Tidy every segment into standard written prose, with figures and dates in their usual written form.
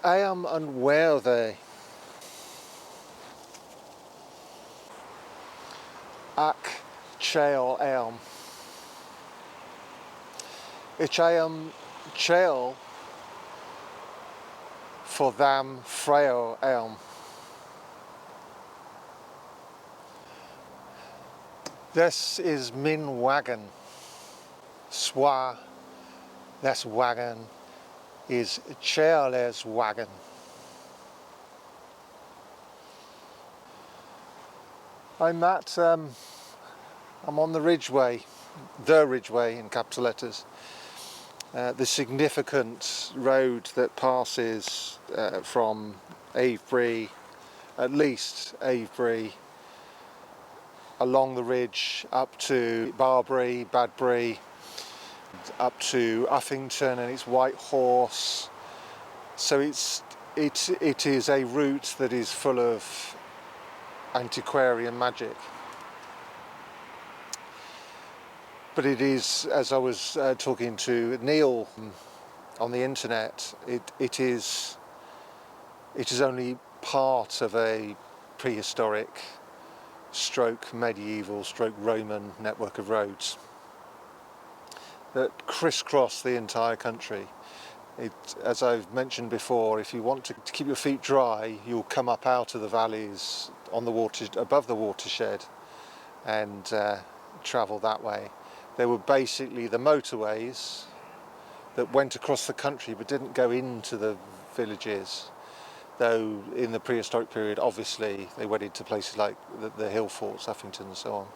I am unworthy. Ac chael elm. Ich am chael for them frail elm. This is min wagon. Swa, this wagon is chairless wagon. I'm on the Ridgeway, the Ridgeway in capital letters. The significant road that passes from Avebury, at least Avebury, along the ridge up to Barrow, Badbury, up to Uffington and its White Horse. So it is a route that is full of antiquarian magic. But it is, as I was talking to Neil on the internet, it is only part of a prehistoric stroke medieval stroke Roman network of roads that crisscross the entire country. As I've mentioned before, if you want to keep your feet dry, you'll come up out of the valleys on the water, above the watershed, and travel that way. They were basically the motorways that went across the country but didn't go into the villages. Though in the prehistoric period, obviously, they went into places like the hill forts, Uffington and so on.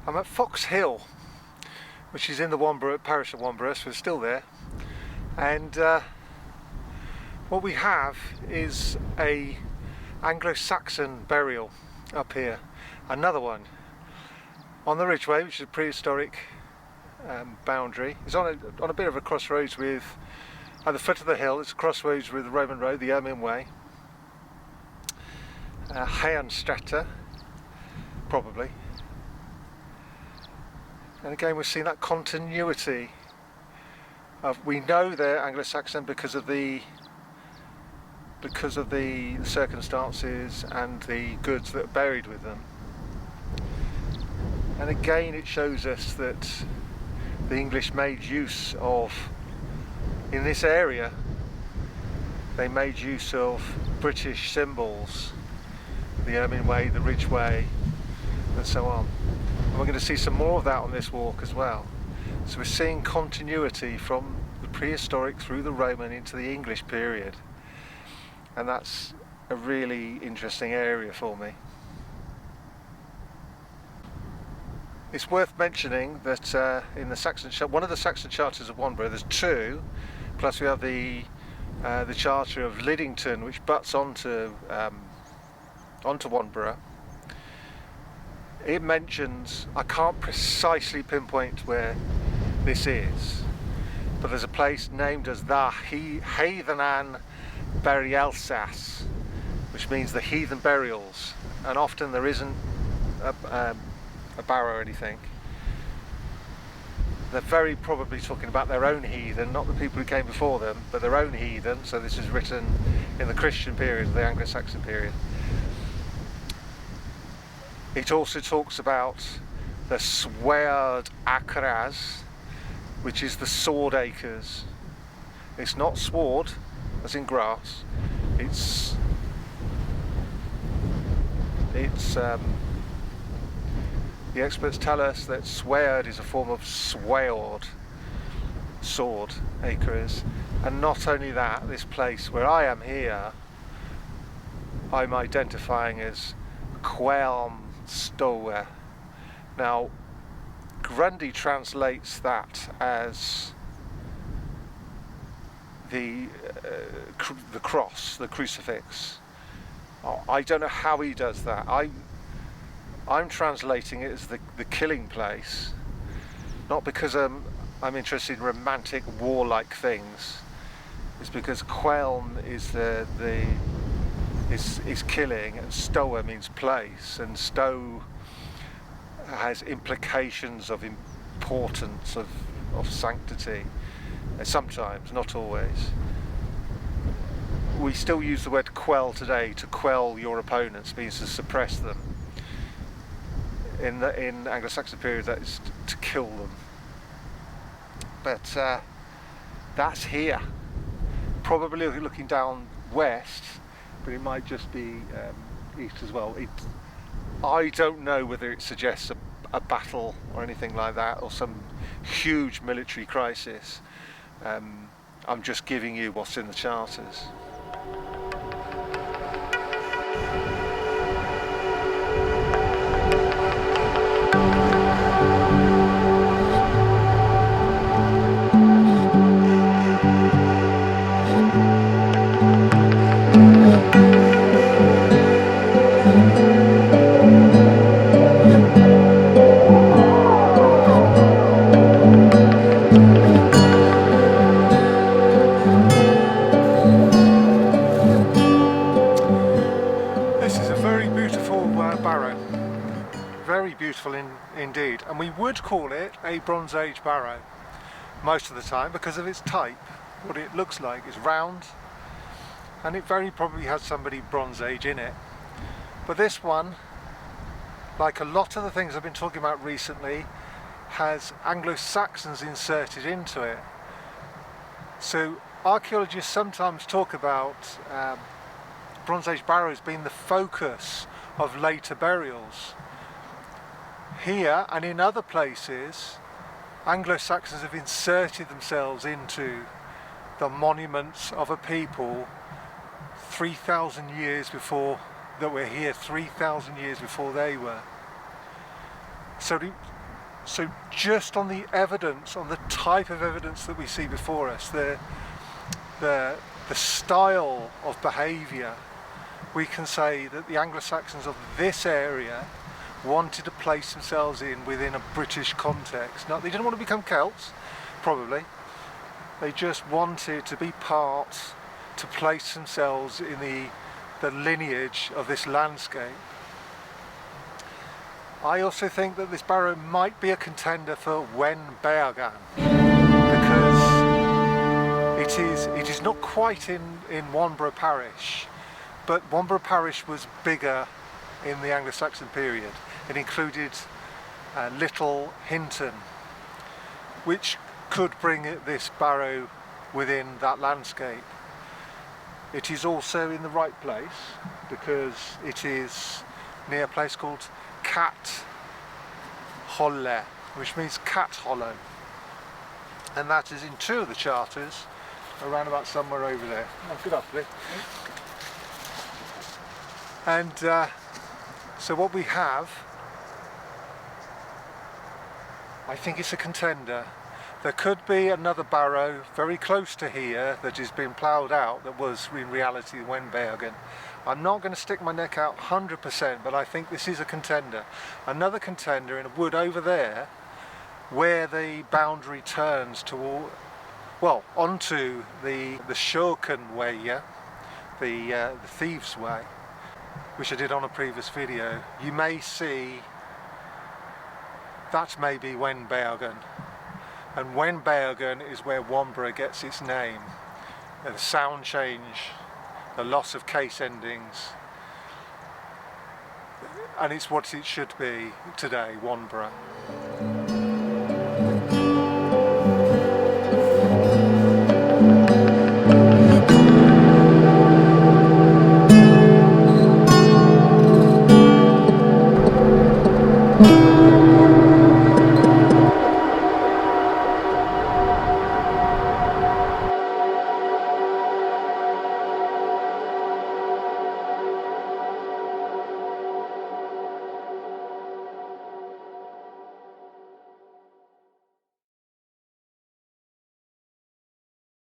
I'm at Fox Hill, which is in the Wanborough, parish of Wanborough, so it's still there. And what we have is a anglo-saxon burial up here. Another one on the Ridgeway, which is a prehistoric boundary. It's on a bit of a crossroads with, at the foot of the hill, it's a crossroads with the Roman road, the Ermin Way. Heian Strata, probably. And again, we've seen that continuity of, we know they're Anglo-Saxon because of the circumstances and the goods that are buried with them. And again, it shows us that the English made use of, in this area, they made use of British symbols, the Ermin Way, the Ridgeway, and so on. And we're going to see some more of that on this walk as well. So we're seeing continuity from the prehistoric through the Roman into the English period. And that's a really interesting area for me. It's worth mentioning that in the Saxon, one of the Saxon charters of Wanborough, there's two, plus we have the charter of Liddington, which butts onto Wanborough. It mentions, I can't precisely pinpoint where this is, but there's a place named as the Heathen Burialsas, which means the heathen burials, and often there isn't a barrow or anything. They're very probably talking about their own heathen, not the people who came before them, but their own heathen, so this is written in the Christian period, the Anglo-Saxon period. It also talks about the sward acres, which is the sword acres. It's not sward, as in grass. It's the experts tell us that sward is a form of sword, acres. And not only that, this place where I am here, I'm identifying as Quelm Stowe. Now, Grundy translates that as the cross, the crucifix. Oh, I don't know how he does that. I'm translating it as the killing place, not because I'm interested in romantic warlike things. It's because Queln is is killing, and Stoa means place, and Stow has implications of importance, of sanctity. Sometimes, not always. We still use the word quell today. To quell your opponents means to suppress them. In Anglo-Saxon period, that is to kill them. But that's here. Probably looking down west, but it might just be east as well. I don't know whether it suggests a battle or anything like that, or some huge military crisis. I'm just giving you what's in the charters. Barrow, very beautiful indeed, and we would call it a Bronze Age barrow most of the time because of its type. What it looks like is round, and it very probably has somebody Bronze Age in it. But this one, like a lot of the things I've been talking about recently, has Anglo-Saxons inserted into it. So archaeologists sometimes talk about Bronze Age barrows being the focus of later burials. Here and in other places, Anglo-Saxons have inserted themselves into the monuments of a people 3,000 years before that we're here, 3,000 years before they were. So just on the evidence, on the type of evidence that we see before us, the style of behaviour, we can say that the Anglo-Saxons of this area wanted to place themselves within a British context. Now, they didn't want to become Celts, probably. They just wanted to be to place themselves in the lineage of this landscape. I also think that this barrow might be a contender for Wenbeorgan, because it is not quite in Wanborough parish, but Wanborough parish was bigger in the Anglo-Saxon period. It included Little Heathen, which could bring this barrow within that landscape. It is also in the right place because it is near a place called Cat Holle, which means cat hollow, and that is in two of the charters, around about somewhere over there. Oh, good afternoon. And so what we have, I think it's a contender. There could be another barrow very close to here that has been ploughed out that was in reality Wenbeorgan. I'm not going to stick my neck out 100%, but I think this is a contender. Another contender in a wood over there where the boundary turns toward, well, onto the Shoken way, the Thieves' Way, which I did on a previous video. You may see that's maybe Wenbeorgan, and Wenbeorgan is where Wanborough gets its name. The sound change, the loss of case endings, and it's what it should be today, Wanborough.